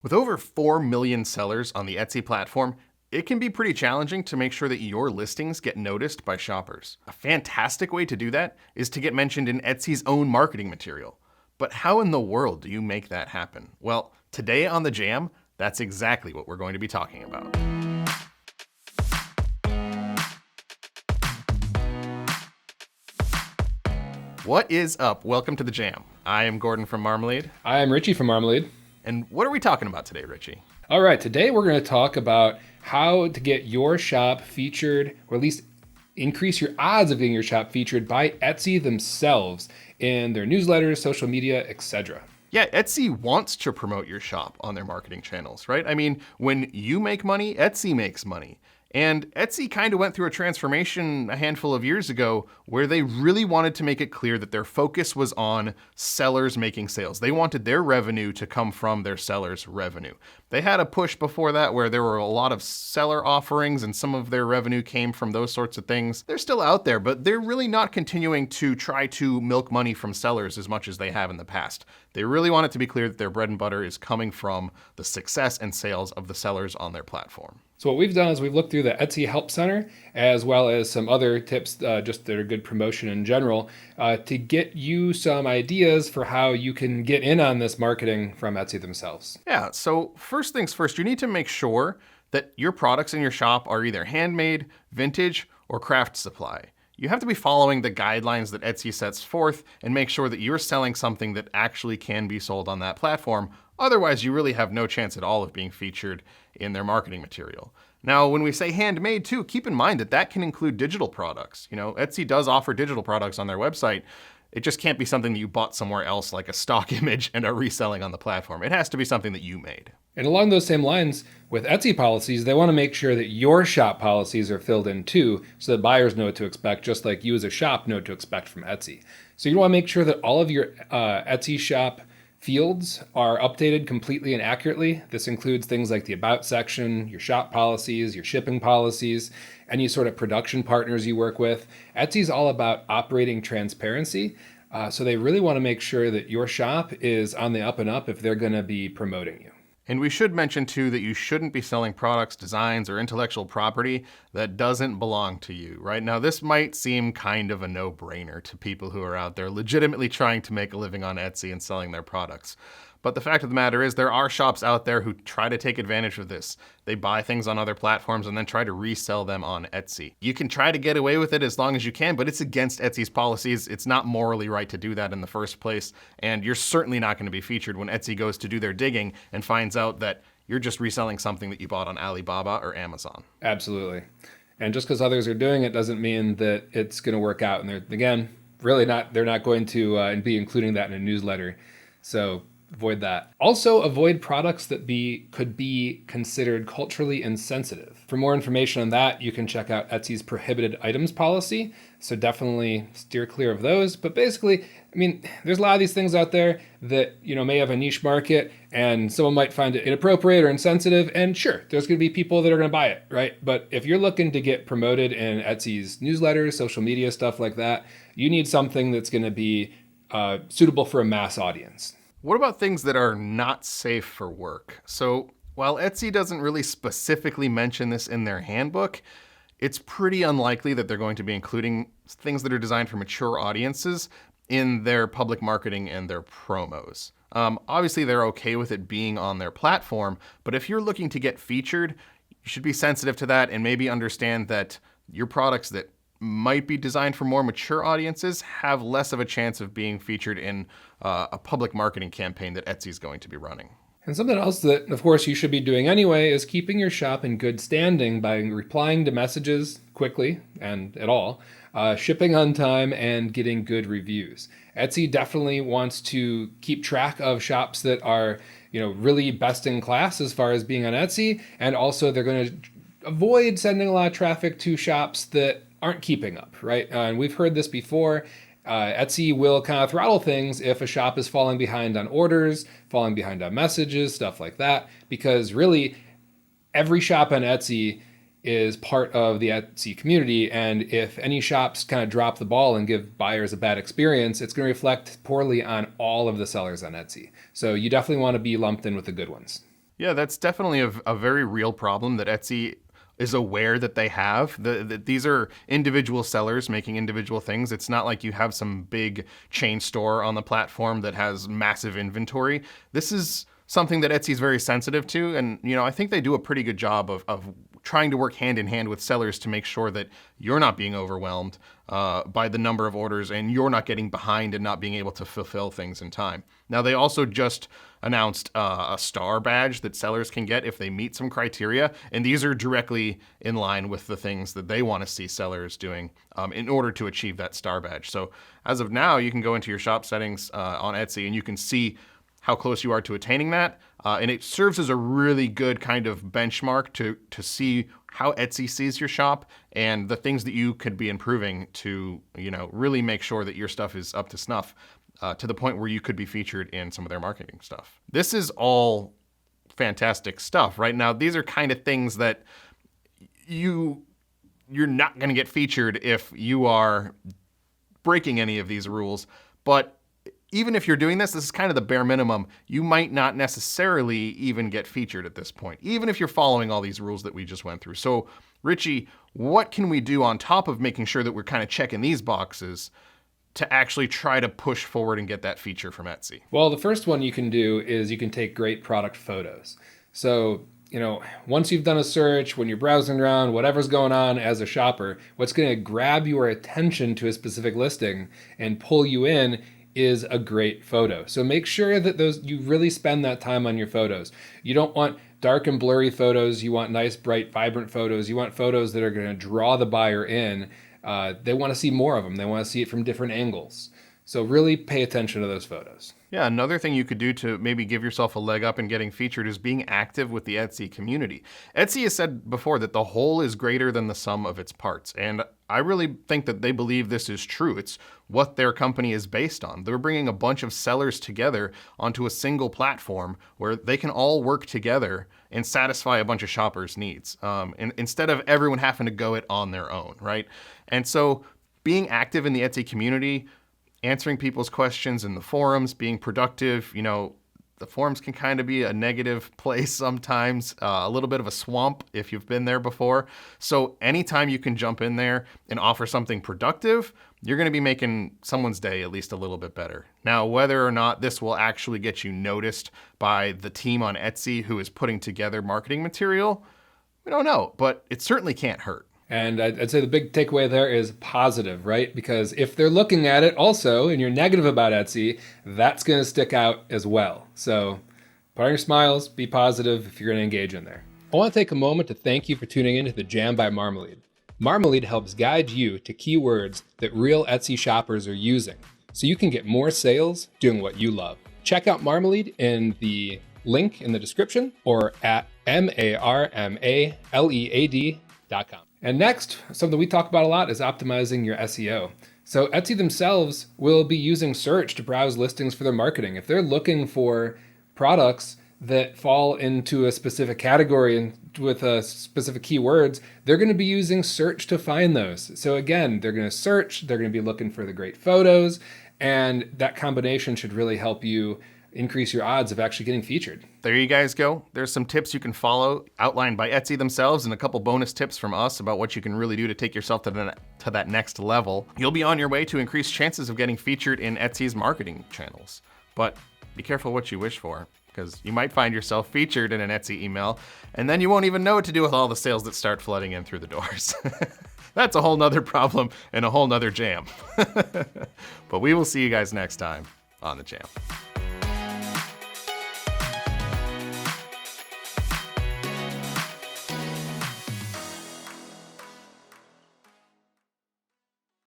With over 4 million sellers on the Etsy platform, it can be pretty challenging to make sure that your listings get noticed by shoppers. A fantastic way to do that is to get mentioned in Etsy's own marketing material. But how in the world do you make that happen? Well, today on The Jam, that's exactly what we're going to be talking about. What is up? Welcome to The Jam. I am Gordon from Marmalade. I am Richie from Marmalade. And what are we talking about today, Richie? All right, today we're going to talk about how to get your shop featured, or at least increase your odds of getting your shop featured by Etsy themselves in their newsletters, social media, etc. Yeah, Etsy wants to promote your shop on their marketing channels, right? I mean, when you make money, Etsy makes money. And Etsy kind of went through a transformation a handful of years ago where they really wanted to make it clear that their focus was on sellers making sales. They wanted their revenue to come from their sellers' revenue. They had a push before that where there were a lot of seller offerings and some of their revenue came from those sorts of things. They're still out there, but they're really not continuing to try to milk money from sellers as much as they have in the past. They really want it to be clear that their bread and butter is coming from the success and sales of the sellers on their platform. So what we've done is we've looked through the Etsy Help Center, as well as some other tips just that are good promotion in general, to get you some ideas for how you can get in on this marketing from Etsy themselves. Yeah, so first things first, you need to make sure that your products in your shop are either handmade, vintage, or craft supply. You have to be following the guidelines that Etsy sets forth and make sure that you're selling something that actually can be sold on that platform. Otherwise, you really have no chance at all of being featured in their marketing material. Now, when we say handmade too, keep in mind that that can include digital products. You know, Etsy does offer digital products on their website. It just can't be something that you bought somewhere else like a stock image and are reselling on the platform. It has to be something that you made. And along those same lines, with Etsy policies, they want to make sure that your shop policies are filled in too, so that buyers know what to expect, just like you as a shop know what to expect from Etsy. So you want to make sure that all of your Etsy shop fields are updated completely and accurately. This includes things like the About section, your shop policies, your shipping policies, any sort of production partners you work with. Etsy's all about operating transparency. So they really want to make sure that your shop is on the up and up if they're going to be promoting you. And we should mention too that you shouldn't be selling products, designs, or intellectual property that doesn't belong to you, right? Now, this might seem kind of a no-brainer to people who are out there legitimately trying to make a living on Etsy and selling their products. But the fact of the matter is there are shops out there who try to take advantage of this. They buy things on other platforms and then try to resell them on Etsy. You can try to get away with it as long as you can, but it's against Etsy's policies. It's not morally right to do that in the first place. And you're certainly not going to be featured when Etsy goes to do their digging and finds out that you're just reselling something that you bought on Alibaba or Amazon. Absolutely. And just because others are doing it doesn't mean that it's going to work out. And they're not going to be including that in a newsletter. So avoid that. Also, avoid products that could be considered culturally insensitive. For more information on that, you can check out Etsy's prohibited items policy. So definitely steer clear of those. But basically, I mean, there's a lot of these things out there that, may have a niche market and someone might find it inappropriate or insensitive. And sure, there's going to be people that are going to buy it, right? But if you're looking to get promoted in Etsy's newsletters, social media, stuff like that, you need something that's going to be suitable for a mass audience. What about things that are not safe for work? So while Etsy doesn't really specifically mention this in their handbook, it's pretty unlikely that they're going to be including things that are designed for mature audiences in their public marketing and their promos. Obviously, they're okay with it being on their platform, but if you're looking to get featured, you should be sensitive to that and maybe understand that your products that might be designed for more mature audiences have less of a chance of being featured in a public marketing campaign that Etsy is going to be running. And something else that, of course, you should be doing anyway is keeping your shop in good standing by replying to messages quickly and at all, shipping on time, and getting good reviews. Etsy definitely wants to keep track of shops that are, really best in class as far as being on Etsy, and also they're going to avoid sending a lot of traffic to shops that aren't keeping up, right? And we've heard this before. Etsy will kind of throttle things if a shop is falling behind on orders, falling behind on messages, stuff like that, because really every shop on Etsy is part of the Etsy community. And if any shops kind of drop the ball and give buyers a bad experience, it's going to reflect poorly on all of the sellers on Etsy. So you definitely want to be lumped in with the good ones. Yeah, that's definitely a very real problem that Etsy is aware that they have. These are individual sellers making individual things. It's not like you have some big chain store on the platform that has massive inventory. This is something that Etsy is very sensitive to. And, I think they do a pretty good job of trying to work hand in hand with sellers to make sure that you're not being overwhelmed by the number of orders and you're not getting behind and not being able to fulfill things in time. Now, they also just announced a star badge that sellers can get if they meet some criteria. And these are directly in line with the things that they want to see sellers doing in order to achieve that star badge. So as of now, you can go into your shop settings on Etsy and you can see how close you are to attaining that. And it serves as a really good kind of benchmark to see how Etsy sees your shop and the things that you could be improving to, really make sure that your stuff is up to snuff to the point where you could be featured in some of their marketing stuff. This is all fantastic stuff, right? Now, these are kind of things that you're not going to get featured if you are breaking any of these rules. But even if you're doing this is kind of the bare minimum. You might not necessarily even get featured at this point, even if you're following all these rules that we just went through. So, Richie, what can we do on top of making sure that we're kind of checking these boxes to actually try to push forward and get that feature from Etsy? Well, the first one you can do is you can take great product photos. So, once you've done a search, when you're browsing around, whatever's going on as a shopper, what's going to grab your attention to a specific listing and pull you in is a great photo. So make sure that you really spend that time on your photos. You don't want dark and blurry photos. You want nice, bright, vibrant photos. You want photos that are going to draw the buyer in. They want to see more of them. They want to see it from different angles. So really pay attention to those photos. Yeah, another thing you could do to maybe give yourself a leg up in getting featured is being active with the Etsy community. Etsy has said before that the whole is greater than the sum of its parts. And I really think that they believe this is true. It's what their company is based on. They're bringing a bunch of sellers together onto a single platform where they can all work together and satisfy a bunch of shoppers' needs, and instead of everyone having to go it on their own, right? And so being active in the Etsy community, answering people's questions in the forums, being productive, the forums can kind of be a negative place sometimes, a little bit of a swamp if you've been there before. So anytime you can jump in there and offer something productive, you're going to be making someone's day at least a little bit better. Now, whether or not this will actually get you noticed by the team on Etsy who is putting together marketing material, we don't know, but it certainly can't hurt. And I'd say the big takeaway there is positive, right? Because if they're looking at it also and you're negative about Etsy, that's going to stick out as well. So put on your smiles, be positive if you're going to engage in there. I want to take a moment to thank you for tuning in to the Jam by Marmalade. Marmalade helps guide you to keywords that real Etsy shoppers are using so you can get more sales doing what you love. Check out Marmalade in the link in the description or at marmalead.com. And next, something we talk about a lot is optimizing your SEO. So Etsy themselves will be using search to browse listings for their marketing. If they're looking for products that fall into a specific category and with specific keywords, they're going to be using search to find those. So again, they're going to search, they're going to be looking for the great photos, and that combination should really help you increase your odds of actually getting featured. There you guys go. There's some tips you can follow outlined by Etsy themselves and a couple bonus tips from us about what you can really do to take yourself to that next level. You'll be on your way to increase chances of getting featured in Etsy's marketing channels. But be careful what you wish for, because you might find yourself featured in an Etsy email and then you won't even know what to do with all the sales that start flooding in through the doors. That's a whole nother problem and a whole nother jam. But we will see you guys next time on The Jam.